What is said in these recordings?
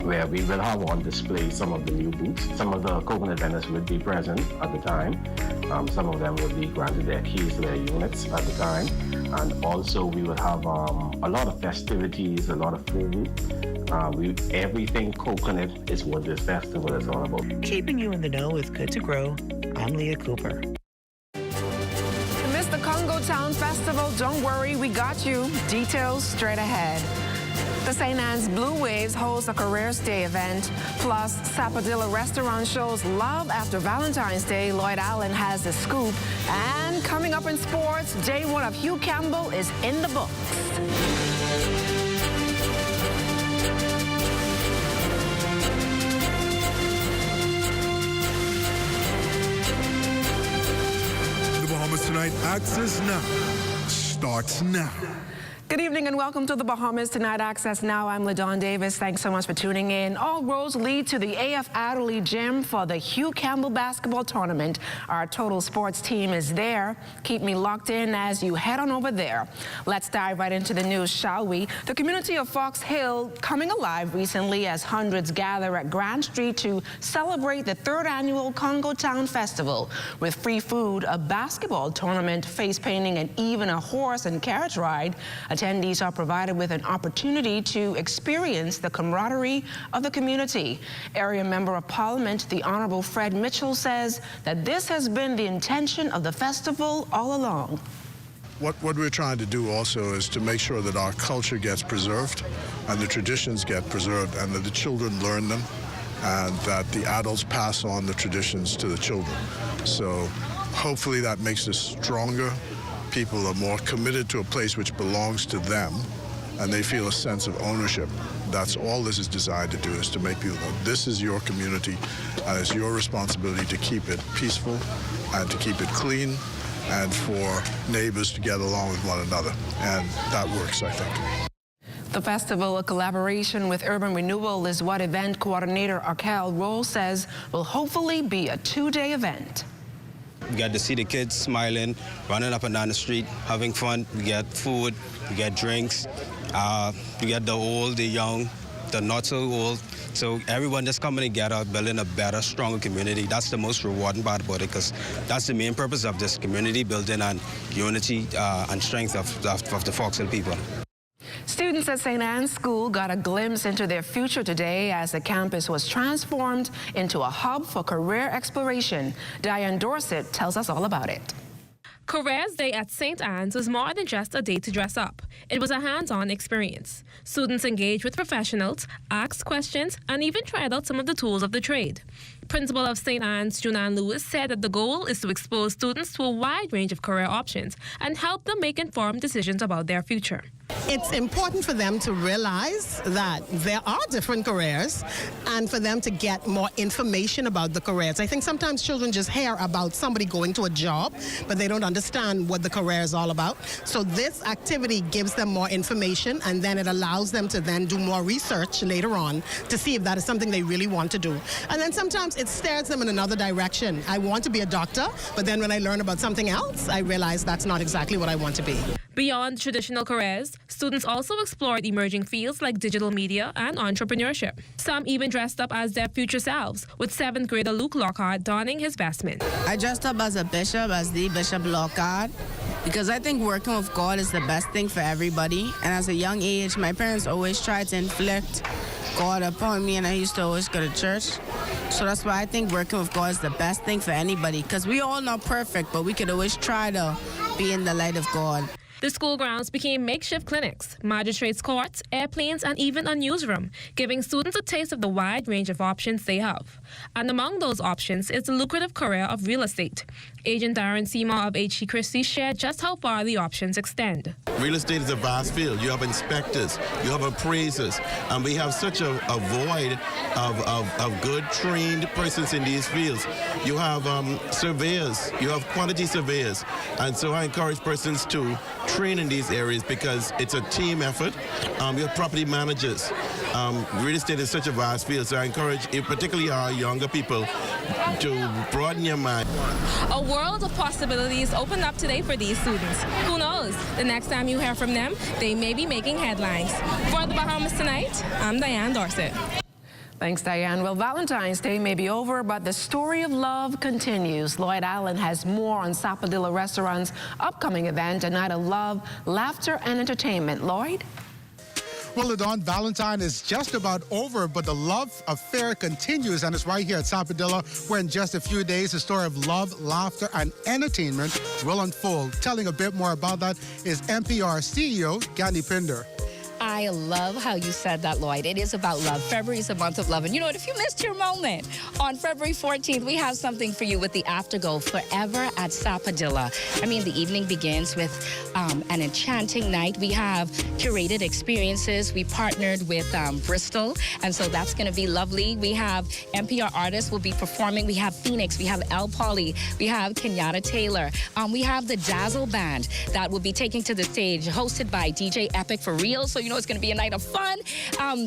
where we will have on display some of the new booths. Some of the coconut vendors would be present at the time. Some of them would be granted their keys to their units at the time. And also we will have a lot of festivities, a lot of food. Everything coconut is what this festival is all about. Keeping you in the know with Good to Grow, I'm Leah Cooper. Miss the Congo Town Festival? Don't worry, we got you. Details straight ahead. The St. Anne's Blue Waves hosts a Careers Day event. Plus, Sapadilla Restaurant shows love after Valentine's Day. Lloyd Allen has the scoop. And coming up in sports, day one of Hugh Campbell is in the books. Bahamas Tonight Access Now starts now. Good evening and welcome to the Bahamas Tonight Access Now. I'm LaDawn Davis. Thanks so much for tuning in. All roads lead to the AF Adderley Gym for the Hugh Campbell basketball tournament. Our total sports team is there. Keep me locked in as you head on over there. Let's dive right into the news, shall we? The community of Fox Hill coming alive recently as hundreds gather at Grand Street to celebrate the 3rd annual Congo Town Festival. With free food, a basketball tournament, face painting, and even a horse and carriage ride, attendees are provided with an opportunity to experience the camaraderie of the community. Area Member of Parliament, the Honorable Fred Mitchell, says that this has been the intention of the festival all along. What we're trying to do also is to make sure that our culture gets preserved and the traditions get preserved and that the children learn them and that the adults pass on the traditions to the children. So hopefully that makes us stronger. People are more committed to a place which belongs to them, and they feel a sense of ownership. That's all this is designed to do, is to make people know this is your community, and it's your responsibility to keep it peaceful and to keep it clean and for neighbors to get along with one another. And that works, I think. The festival, a collaboration with Urban Renewal, is what event coordinator Arkell Roll says will hopefully be a 2-day event. We get to see the kids smiling, running up and down the street, having fun. We get food, we get drinks, we get the old, the young, the not so old. So everyone just coming together, building a better, stronger community. That's the most rewarding part about it, because that's the main purpose of this community building and unity and strength of the Fox Hill people. Students at St. Anne's School got a glimpse into their future today as the campus was transformed into a hub for career exploration. Diane Dorset tells us all about it. Careers Day at St. Anne's was more than just a day to dress up. It was a hands-on experience. Students engaged with professionals, asked questions, and even tried out some of the tools of the trade. Principal of St. Anne's, Junan Lewis, said that the goal is to expose students to a wide range of career options and help them make informed decisions about their future. It's important for them to realize that there are different careers and for them to get more information about the careers. I think sometimes children just hear about somebody going to a job, but they don't understand what the career is all about. So this activity gives them more information, and then it allows them to then do more research later on to see if that is something they really want to do. And then sometimes it steers them in another direction. I want to be a doctor, but then when I learn about something else, I realize that's not exactly what I want to be. Beyond traditional careers, students also explored emerging fields like digital media and entrepreneurship. Some even dressed up as their future selves, with 7th grader Luke Lockhart donning his vestment. I dressed up as a bishop, as the Bishop Lockhart, because I think working with God is the best thing for everybody. And as a young age, my parents always tried to inflict God upon me, and I used to always go to church. So that's why I think working with God is the best thing for anybody, because we all not perfect, but we could always try to be in the light of God. The school grounds became makeshift clinics, magistrates' courts, airplanes, and even a newsroom, giving students a taste of the wide range of options they have. And among those options is the lucrative career of real estate. Agent Darren Seymour of H.C. Christie shared just how far the options extend. Real estate is a vast field. You have inspectors, you have appraisers, and we have such a void of good trained persons in these fields. You have surveyors, you have quantity surveyors, and so I encourage persons to train in these areas because it's a team effort. You have property managers. Real estate is such a vast field, so I encourage, particularly our younger people, to broaden your mind. A world of possibilities opened up today for these students. Who knows? The next time you hear from them, they may be making headlines. For the Bahamas Tonight, I'm Diane Dorset. Thanks, Diane. Well, Valentine's Day may be over, but the story of love continues. Lloyd Allen has more on Sapodilla Restaurant's upcoming event, a night of love, laughter, and entertainment. Lloyd? Well, LaDawn, Valentine is just about over, but the love affair continues, and it's right here at Sapodilla, where in just a few days, the story of love, laughter, and entertainment will unfold. Telling a bit more about that is NPR CEO Gandhi Pinder. I love how you said that, Lloyd. It is about love. February is a month of love. And you know what? If you missed your moment, on February 14th, we have something for you with the Afterglow Forever at Sapodilla. I mean, the evening begins with an enchanting night. We have curated experiences. We partnered with Bristol, and so that's going to be lovely. We have NPR artists will be performing. We have Phoenix. We have El Polly. We have Kenyatta Taylor. We have the Dazzle Band that will be taking to the stage, hosted by DJ Epic for real. So you know it's going to be a night of fun.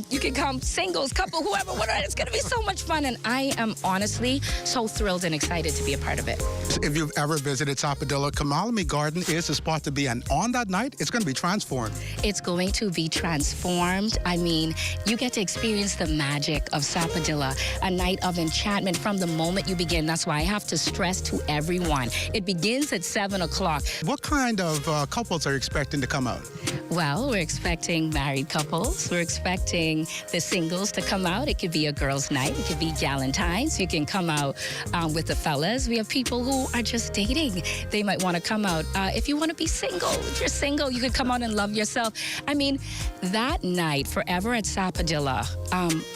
You can come singles, couple, whoever, whatever. It's going to be so much fun, and I am honestly so thrilled and excited to be a part of it. If you've ever visited Sapodilla, Kamalami Garden is the spot to be, and on that night, it's going to be transformed. It's going to be transformed. I mean, you get to experience the magic of Sapodilla, a night of enchantment from the moment you begin. That's why I have to stress to everyone. It begins at 7 o'clock. What kind of couples are you expecting to come out? Well, we're expecting married couples. We're expecting the singles to come out. It could be a girls' night. It could be Galentine's. You can come out with the fellas. We have people who are just dating. They might want to come out. If you want to be single, if you're single, you could come out and love yourself. I mean, that night, Forever at Sapodilla,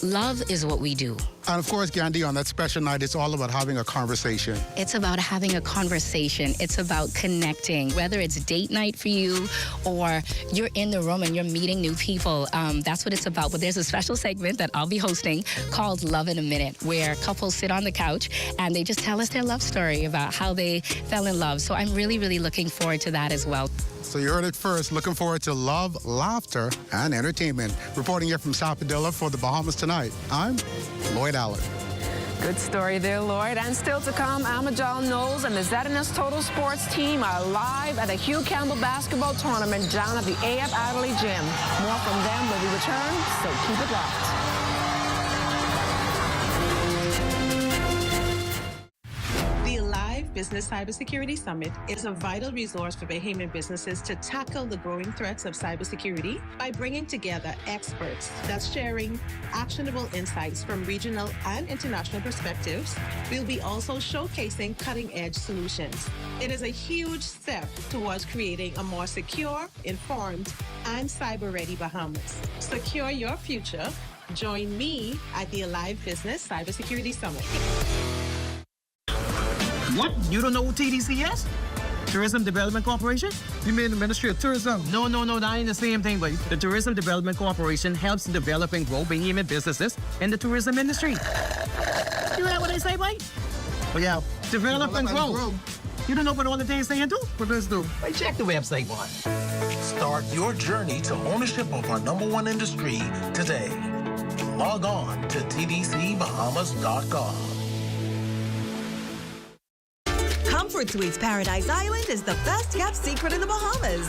love is what we do. And of course, Gandhi, on that special night, it's all about having a conversation. It's about having a conversation. It's about connecting, whether it's date night for you or you're in the room and you're meeting new people. That's what it's about. But there's a special segment that I'll be hosting called Love in a Minute, where couples sit on the couch and they just tell us their love story about how they fell in love. So I'm really, really looking forward to that as well. So you heard it first. Looking forward to love, laughter, and entertainment. Reporting here from Sapodilla for the Bahamas Tonight, I'm Lloyd Allen. Good story there, Lloyd. And still to come, Amajal Knowles and the ZNS Total Sports team are live at the Hugh Campbell basketball tournament down at the AF Adderley Gym. More from them when we return, so keep it locked. The Alive Business Cybersecurity Summit is a vital resource for Bahamian businesses to tackle the growing threats of cybersecurity by bringing together experts that's sharing actionable insights from regional and international perspectives. We'll be also showcasing cutting-edge solutions. It is a huge step towards creating a more secure, informed, and cyber-ready Bahamas. Secure your future. Join me at the Alive Business Cybersecurity Summit. What? You don't know what TDC is? Tourism Development Corporation? You mean the Ministry of Tourism? No, that ain't the same thing, but the Tourism Development Corporation helps develop and grow Bahamian businesses in the tourism industry. You heard what they say, boy? Well, yeah, develop and grow. You don't know what all the things they do? What does do? Hey, check the website, boy. Start your journey to ownership of our #1 industry today. Log on to tdcbahamas.com. Comfort Suites Paradise Island is the best-kept secret in the Bahamas.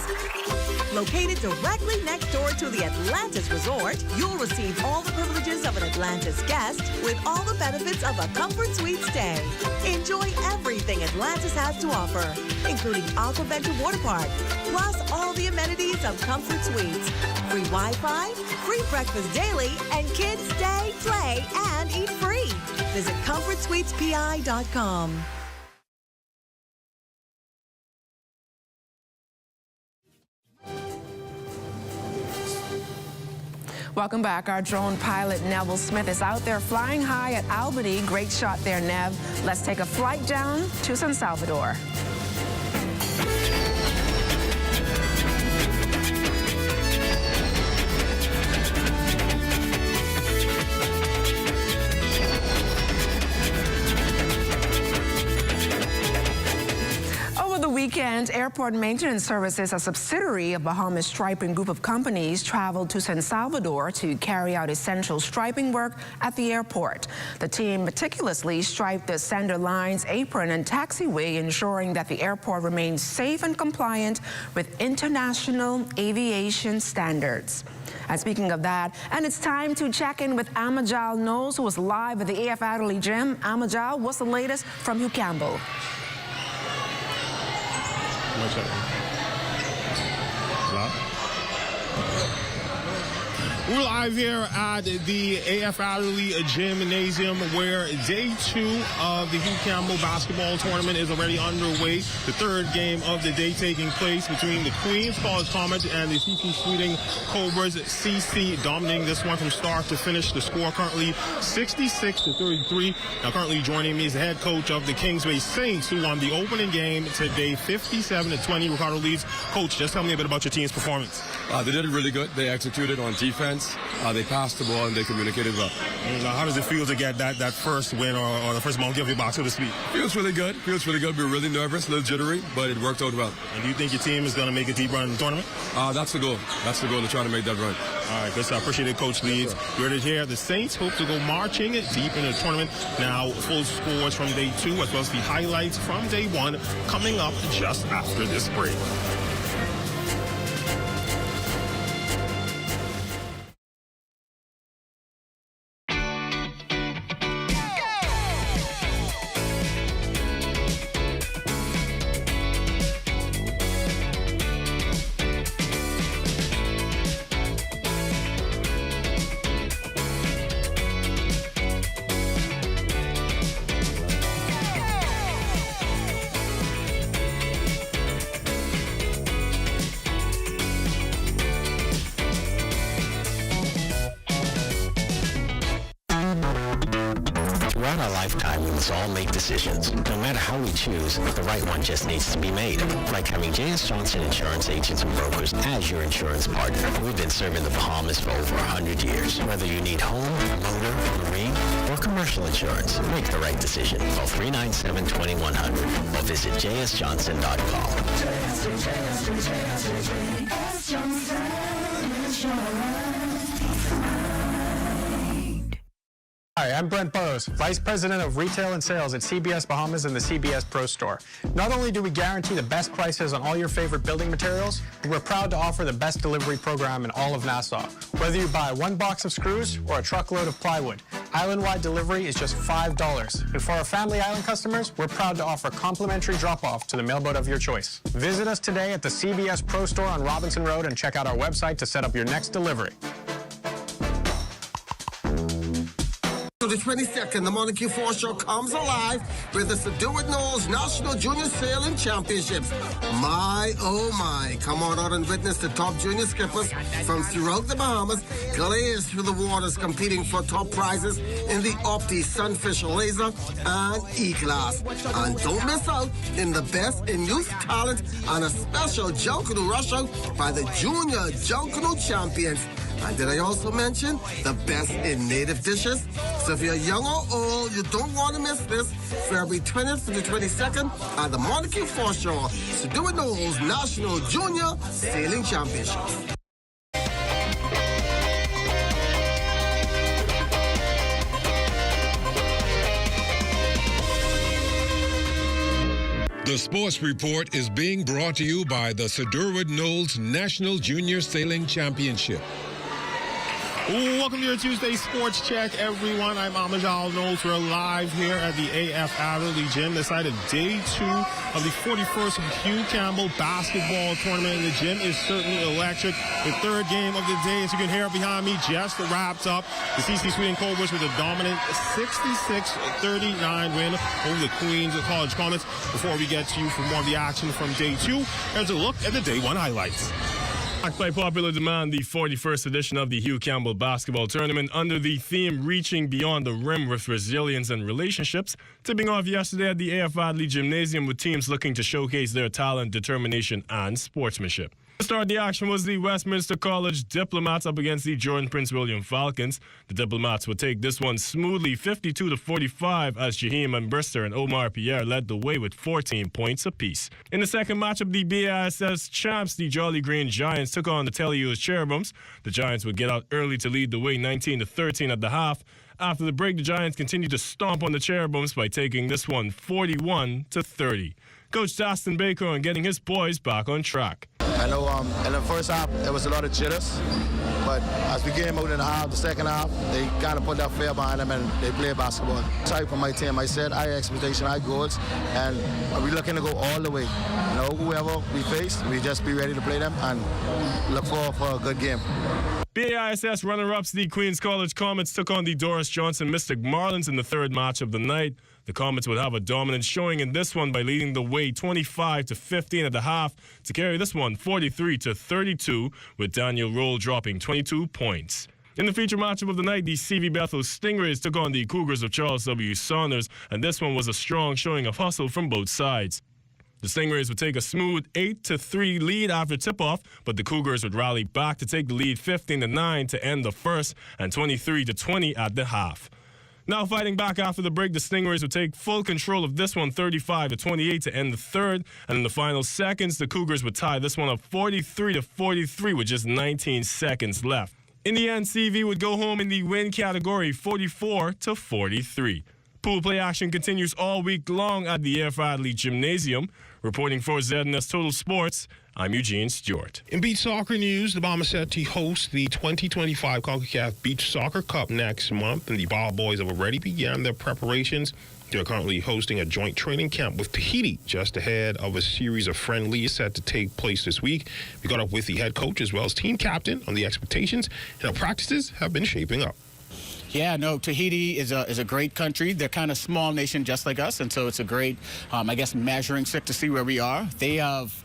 Located directly next door to the Atlantis Resort, you'll receive all the privileges of an Atlantis guest with all the benefits of a Comfort Suite stay. Enjoy everything Atlantis has to offer, including Aquaventure Water Park, plus all the amenities of Comfort Suites. Free Wi-Fi, free breakfast daily, and kids stay, play, and eat free. Visit ComfortSuitesPI.com. Welcome back. Our drone pilot, Neville Smith, is out there flying high at Albany. Great shot there, Nev. Let's take a flight down to San Salvador. weekend, Airport Maintenance Services, a subsidiary of Bahamas Striping Group of Companies, traveled to San Salvador to carry out essential striping work at the airport. The team meticulously striped the center line's apron and taxiway, ensuring that the airport remains safe and compliant with international aviation standards. And speaking of that, and it's time to check in with Amajal Knowles, who is live at the AF Adderley Gym. Amajal, what's the latest from Hugh Campbell? We're live here at the AF Adderley Gymnasium, where day 2 of the Hugh Campbell basketball tournament is already underway. The third game of the day taking place between the Queens College Comets and the CC Sweeting Cobras. CC dominating this one from start to finish. The score currently 66-33. Now currently joining me is the head coach of the Kingsway Saints, who won the opening game today 57-20. Ricardo leads. Coach, just tell me a bit about your team's performance. They did it really good. They executed on defense. They passed the ball and they communicated well. How does it feel to get that first win or the first monkey off your box, so to speak? Feels really good. Feels really good. We were really nervous, a little jittery, but it worked out well. And do you think your team is going to make a deep run in the tournament? That's the goal. That's the goal, to try to make that run. All right, good stuff. Appreciate it, Coach Leeds. You heard it here. The Saints hope to go marching deep in the tournament. Now, full scores from day 2, as well as the highlights from day 1 coming up just after this break. Throughout our lifetime, we must all make decisions. No matter how we choose, the right one just needs to be made. Like having J.S. Johnson Insurance Agents and Brokers as your insurance partner. We've been serving the Bahamas for over 100 years. Whether you need home, motor, marine, or commercial insurance, make the right decision. Call 397-2100 or visit jsjohnson.com. Hi, I'm Brent Burrows, Vice President of Retail and Sales at CBS Bahamas and the CBS Pro Store. Not only do we guarantee the best prices on all your favorite building materials, but we're proud to offer the best delivery program in all of Nassau. Whether you buy 1 box of screws or a truckload of plywood, island-wide delivery is just $5. And for our Family Island customers, we're proud to offer complimentary drop-off to the mailboat of your choice. Visit us today at the CBS Pro Store on Robinson Road and check out our website to set up your next delivery. To the 22nd, the Monarchy 4 Show comes alive with the Subdue It Knowles National Junior Sailing Championships. My, oh my. Come on out and witness the top junior skippers from throughout the Bahamas glaze through the waters competing for top prizes in the Opti Sunfish Laser and E-Class. And don't miss out in the best in youth talent and a special junk canoe rush out by the Junior Junk Canoe Champions. And did I also mention the best in native dishes? So if you're young or old, you don't want to miss this. February 20th to the 22nd at the Monarchy Foreshore Subdue It Knowles National Junior Sailing Championships. The Sports Report is being brought to you by the Subdue It Knowles National Junior Sailing Championship. Welcome to your Tuesday Sports Check, everyone. I'm Amajal Knowles. We're live here at the AF Adderley Gym. The site of day 2 of the 41st Hugh Campbell basketball tournament. The gym is certainly electric. The third game of the day, as you can hear behind me, just wrapped up. The CC Sweeting Cobras with a dominant 66-39 win over the Queens College Comets. Before we get to you for more of the action from day 2, here's a look at the day 1 highlights. By popular demand, the 41st edition of the Hugh Campbell basketball tournament under the theme Reaching Beyond the Rim with Resilience and Relationships, tipping off yesterday at the AF Adderley Gymnasium with teams looking to showcase their talent, determination, and sportsmanship. To start the action was the Westminster College Diplomats up against the Jordan Prince William Falcons. The Diplomats would take this one smoothly 52-45 as Jaheim and Brister and Omar Pierre led the way with 14 points apiece. In the second matchup, the BASS champs, the Jolly Green Giants, took on the Tellios Cherubins. The Giants would get out early to lead the way 19-13 at the half. After the break, the Giants continued to stomp on the Cherubins by taking this one 41-30. Coach Daston Baker on getting his boys back on track. I know in the first half, there was a lot of jitters, but as we came out in the second half, they kind of put that fear behind them and they play basketball. Type of my team, I said, high expectation, high goals, and we're looking to go all the way. You know, whoever we face, we just be ready to play them and look forward for a good game. BASS runner-ups, the Queens College Comets, took on the Doris Johnson Mystic Marlins in the third match of the night. The Comets would have a dominant showing in this one by leading the way 25-15 at the half to carry this one 43-32, with Daniel Roll dropping 22 points. In the feature matchup of the night, the CV Bethel Stingrays took on the Cougars of Charles W. Saunders, and this one was a strong showing of hustle from both sides. The Stingrays would take a smooth 8-3 lead after tip-off, but the Cougars would rally back to take the lead 15-9 to end the first and 23-20 at the half. Now fighting back after the break, the Stingrays would take full control of this one 35-28 to end the third, and in the final seconds, the Cougars would tie this one up 43-43 with just 19 seconds left. In the end, CV would go home in the win category 44-43. Pool play action continues all week long at the Air Adley Gymnasium. Reporting for ZNS Total Sports, I'm Eugene Stewart. In beach soccer news, the Bahamas set to host the 2025 CONCACAF Beach Soccer Cup next month, and the Baja Boys have already begun their preparations. They're currently hosting a joint training camp with Tahiti just ahead of a series of friendlies set to take place this week. We got up with the head coach as well as team captain on the expectations and how practices have been shaping up. Yeah, no, Tahiti is a great country. They're kind of small nation just like us, and so it's a great, I guess, measuring stick to see where we are. They have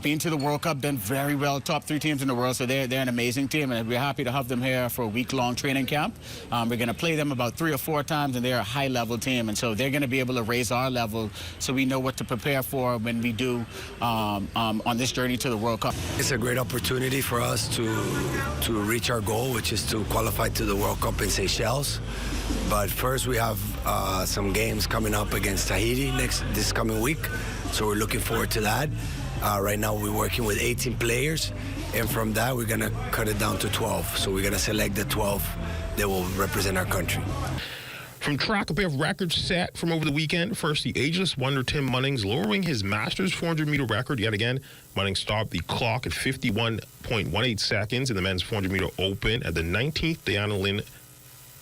been to the World Cup, done very well, top 3 teams in the world, so they're an amazing team, and we're happy to have them here for a week-long training camp. We're going to play them about 3 or 4 times, and they're a high-level team, and so they're going to be able to raise our level so we know what to prepare for when we do on this journey to the World Cup. It's a great opportunity for us to reach our goal, which is to qualify to the World Cup in Seychelles. But first, we have some games coming up against Tahiti this coming week, so we're looking forward to that. Right now, we're working with 18 players, and from that, we're going to cut it down to 12. So we're going to select the 12 that will represent our country. From track, a pair of records set from over the weekend. First, the ageless wonder Tim Munnings lowering his Masters 400-meter record yet again. Munnings stopped the clock at 51.18 seconds in the men's 400-meter open at the 19th Diana Lynn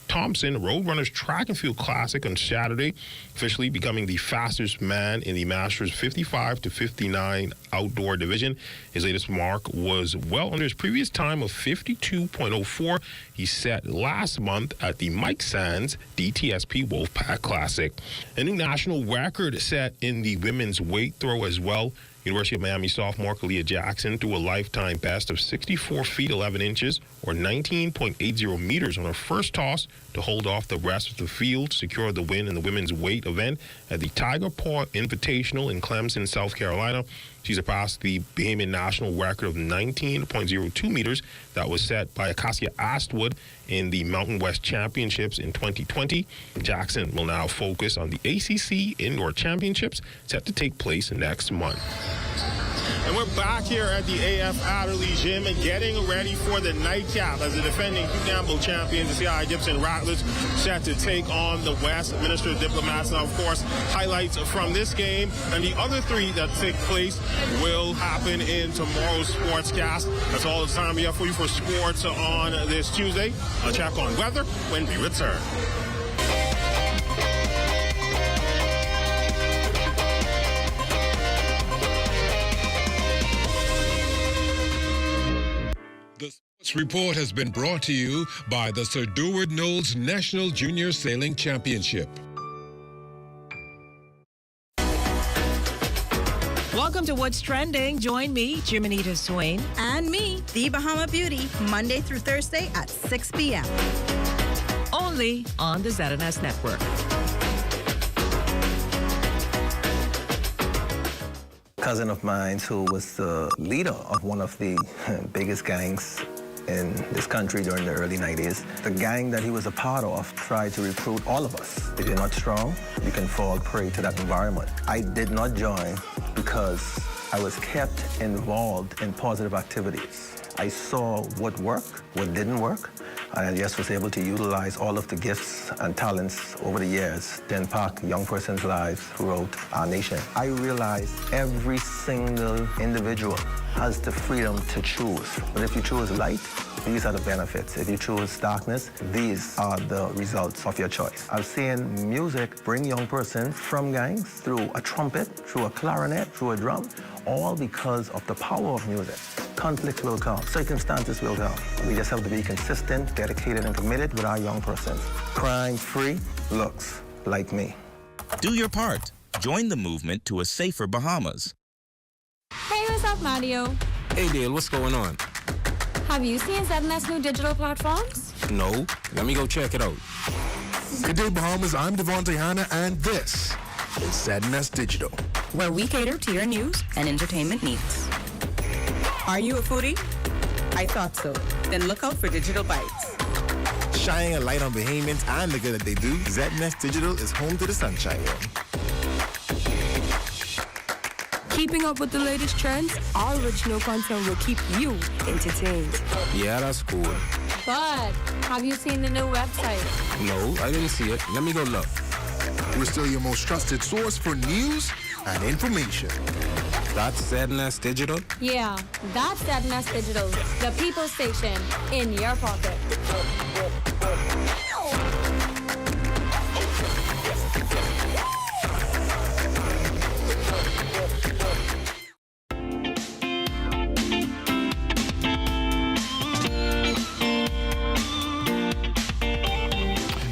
Thompson Roadrunners Track and Field Classic on Saturday, officially becoming the fastest man in the Masters 55-59 outdoor division. His latest mark was well under his previous time of 52.04 he set last month at the Mike Sands DTSP Wolfpack Classic. A new national record set in the women's weight throw as well. University of Miami sophomore Kalia Jackson threw a lifetime best of 64 feet 11 inches or 19.80 meters on her first toss to hold off the rest of the field, secure the win in the women's weight event at the Tiger Paw Invitational in Clemson, South Carolina. She surpassed the Bahamian national record of 19.02 meters that was set by Acacia Astwood in the Mountain West Championships in 2020. Jackson will now focus on the ACC Indoor Championships set to take place next month. And we're back here at the AF Adderley Gym and getting ready for the nightcap as the defending Hugh Campbell champions, the C.I. Gibson Rattlers, set to take on the Westminster Diplomats. Now, of course, highlights from this game and the other 3 that take place will happen in tomorrow's Sportscast. That's all the time we have for you for sports on this Tuesday. I'll check on weather when we return. This report has been brought to you by the Sir Durward Knowles National Junior Sailing Championship. Welcome to What's Trending. Join me, Jiminita Swain. And me, the Bahama Beauty, Monday through Thursday at 6 p.m. Only on the ZNS Network. cousin of mine who was the leader of one of the biggest gangs in this country during the early 90s. The gang that he was a part of tried to recruit all of us. If you're not strong, you can fall prey to that environment. I did not join because I was kept involved in positive activities. I saw what worked, what didn't work, and I just was able to utilize all of the gifts and talents over the years to impact young persons' lives throughout our nation. I realized every single individual has the freedom to choose. But if you choose light, these are the benefits. If you choose darkness, these are the results of your choice. I've seen music bring young persons from gangs through a trumpet, through a clarinet, through a drum, all because of the power of music. Conflict will come, circumstances will come. We just have to be consistent, dedicated, and committed with our young persons. Crime-free looks like me. Do your part. Join the movement to a safer Bahamas. Hey, what's up, Mario? Hey, Dale, what's going on? Have you seen ZNet's new digital platforms? No. Let me go check it out. Good day, Bahamas. I'm Devontae Hanna, and this is ZNet Digital, where we cater to your news and entertainment needs. Are you a foodie? I thought so. Then look out for Digital Bites. Shining a light on Bahamians and the good that they do, ZNet Digital is home to the Sunshine Room. Keeping up with the latest trends, our original content will keep you entertained. Yeah, that's cool. But have you seen the new website? No, I didn't see it. Let me go look. We're still your most trusted source for news and information. That's ZNet Digital? Yeah, that's ZNet Digital, the people station in your pocket.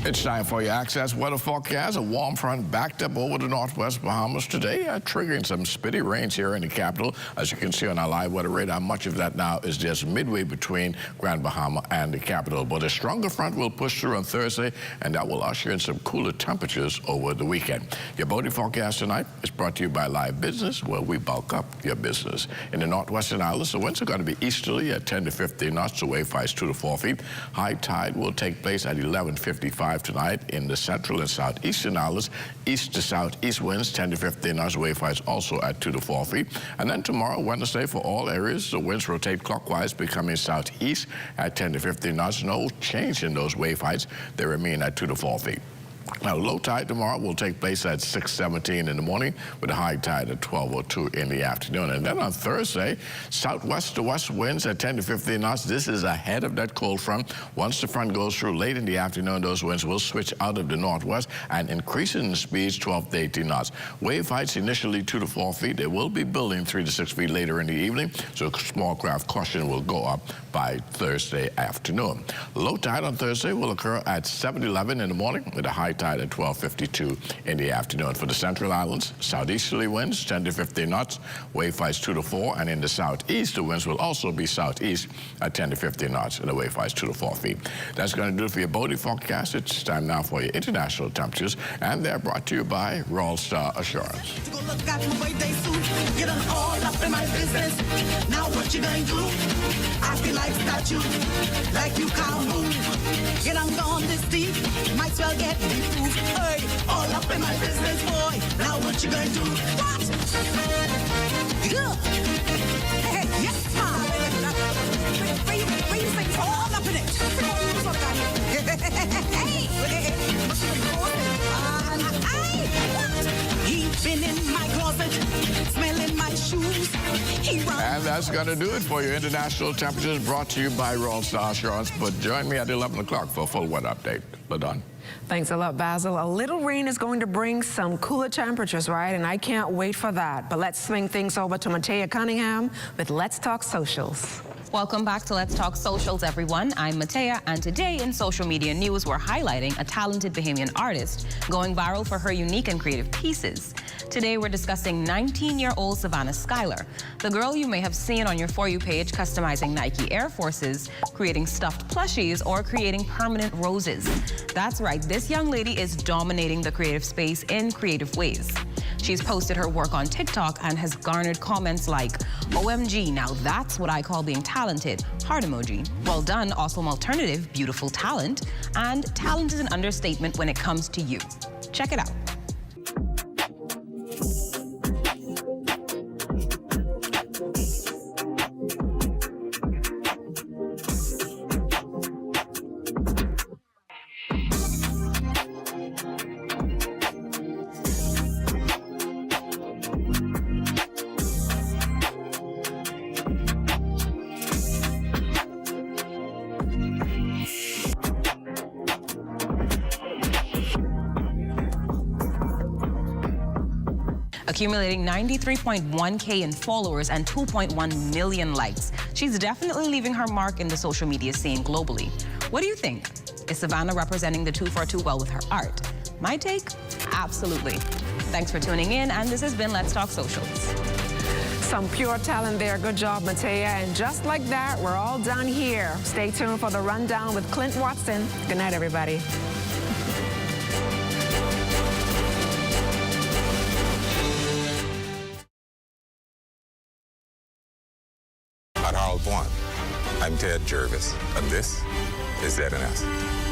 It's time for your Access weather forecast. A warm front backed up over the northwest Bahamas today, triggering some spitty rains here in the capital. As you can see on our live weather radar, much of that now is just midway between Grand Bahama and the capital. But a stronger front will push through on Thursday, and that will usher in some cooler temperatures over the weekend. Your boating forecast tonight is brought to you by Live Business, where we bulk up your business. In the northwestern islands, the winds are going to be easterly at 10 to 15 knots. The wave heights 2 to 4 feet. High tide will take place at 11:55 tonight. In the central and southeastern islands, east to southeast winds 10 to 15 knots. Wave heights also at 2 to 4 feet. And then tomorrow, Wednesday, for all areas, the winds rotate clockwise, becoming southeast at 10 to 15 knots. No change in those wave heights. They remain at 2 to 4 feet. Now, low tide tomorrow will take place at 6:17 in the morning with a high tide at 12:02 in the afternoon. And then on Thursday, southwest to west winds at 10 to 15 knots. This is ahead of that cold front. Once the front goes through late in the afternoon, those winds will switch out of the northwest and increase in speeds 12 to 18 knots. Wave heights initially 2 to 4 feet. They will be building 3 to 6 feet later in the evening, so small craft caution will go up by Thursday afternoon. Low tide on Thursday will occur at 7:11 in the morning with a high tide at 12:52 in the afternoon. For the Central Islands, southeasterly winds 10 to 15 knots, wave heights 2 to 4, and in the southeast, the winds will also be southeast at 10 to 15 knots, and the wave heights 2 to 4 feet. That's going to do it for your boating forecast. It's time now for your international temperatures, and they're brought to you by Royal Star Assurance. Get on all up in my business. Now what you gonna do? I feel like statue, like you can't move. Get on this deep, might as well get me proof. Hey, all up in my business, boy. Now what you gonna do? What? Yeah. Hey, yes, ma. Where you say all up in it? He's been in my closet, smelling my shoes. And that's going to do it for your international temperatures, brought to you by Royal Star Assurance. But join me at 11 o'clock for a full weather update. LaDon. Thanks a lot, Basil. A little rain is going to bring some cooler temperatures, right? And I can't wait for that. But let's swing things over to Matea Cunningham with Let's Talk Socials. Welcome back to Let's Talk Socials, everyone. I'm Matea, and today in social media news, we're highlighting a talented Bahamian artist going viral for her unique and creative pieces. Today, we're discussing 19-year-old Savannah Schuyler, the girl you may have seen on your For You page customizing Nike Air Forces, creating stuffed plushies, or creating permanent roses. That's right, this young lady is dominating the creative space in creative ways. She's posted her work on TikTok and has garnered comments like, OMG, now that's what I call being talented. Heart emoji. Well done, awesome alternative, beautiful talent. And talent is an understatement when it comes to you. Check it out. Accumulating 93.1K in followers and 2.1 million likes. She's definitely leaving her mark in the social media scene globally. What do you think? Is Savannah representing the 242 well with her art? My take? Absolutely. Thanks for tuning in, and this has been Let's Talk Socials. Some pure talent there. Good job, Matea. And just like that, we're all done here. Stay tuned for the rundown with Clint Watson. Good night, everybody. I'm Ted Jervis, and this is ZNS.